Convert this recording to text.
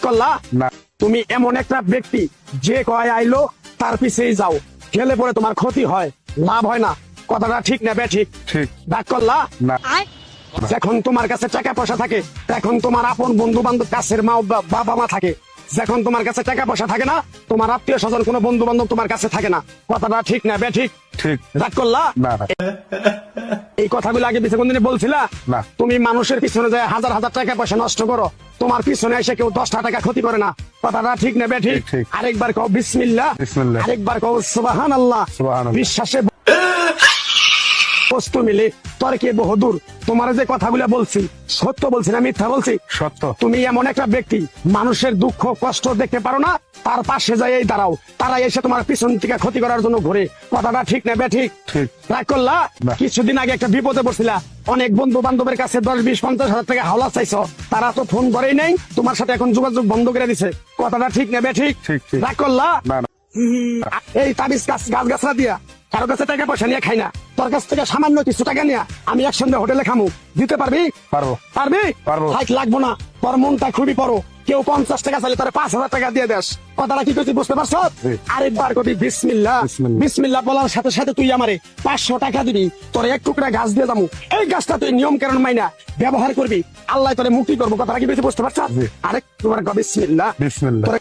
করলা না। তুমি এমন একটা ব্যক্তি যে কয় আইলো তার পিছেই যাও, গেলে পরে তোমার ক্ষতি হয়, লাভ হয় না। কথাটা ঠিক না ঠিক? ঠিক। ডাক করলা না। যখন তোমার কাছে টাকা পয়সা থাকে, তখন তোমার আপন বন্ধু বান্ধব, কাছের মা বাবা মা থাকে। যখন তোমার কাছে টাকা পয়সা থাকে না, তোমার আত্মীয় স্বজন কোনো বন্ধু বান্ধব তোমার কাছে থাকে না। কথাটা ঠিক না ঠিক? ঠিক। ডাক করলা না। এই কথাগুলো আগে পিছনে কোনদিন বলছিলা? না। তুমি মানুষের পিছনে যায় হাজার হাজার টাকা পয়সা নষ্ট করো, তোমার পিছনে এসে কেউ 10টা টাকা ক্ষতি করে না। কথাটা ঠিক না ঠিক? ঠিক। আরেকবার কও বিসমিল্লাহ, বিসমিল্লাহ। আরেকবার কও সুবহানাল্লাহ। সুবহানাল্লাহ। বিশ্বাসে বস্তু মিলে তর্কে বহুদূর। তোমার যে কথাগুলো বলছি সত্য বলছি না মিথ্যা বলছি? সত্য। তুমি এমন একটা ব্যক্তি, মানুষের দুঃখ কষ্ট দেখতে পারো না, তার পাশে যাই দাঁড়াও, তারা এসে তোমার পিছন থেকে ক্ষতি করার জন্য ঘুরে। কথাটা ঠিক না ঠিক? ঠিক। রাগ করলা? না। কিছুদিন আগে একটা বিপদে পড়ছিলা, অনেক বন্ধু বান্ধবের কাছে 10-20-50 হাজার টাকা হাওলা চাইছো, তারা তো ফোন করেই নাই, তোমার সাথে এখন যোগাযোগ বন্ধ করে দিছে। কথাটা ঠিক না ঠিক? ঠিক। রাগ করলা? না। এই তাবিজ গাছ গাছরা দিয়া কারো কাছে টাকা পয়সা নিয়ে খাই না, তোর কাছ থেকে সামান্য কিছু টাকা নিয়ে আমি একসঙ্গে হোটেলে খামু, দিতে পারবি? পারবো। পারবি? পারবো। হাইট লাগবো না, তোর মনটা খুবই বড়। কেউ 50 টাকা চাইলে তোর 5,000 টাকা দিয়ে দেস। কথাটা কি করছি বুঝতে পারছ? জি। আরেকবার কবি বিসমিল্লাহ। বিসমিল্লাহ। বিসমিল্লাহ বলার সাথে সাথে তুই আমারে 500 টাকা দিবি, তোর এক টুকরা গাছ দিয়ে যাবো। এই গাছটা তুই নিয়ম কারণ মাইনা ব্যবহার করবি, আল্লাহ তোরে মুক্তি করবো। কথাটা কি করছি বুঝতে পারছ? জি। আরেক তোমার বিসমিল্লাহ। বিসমিল্লাহ। তোরে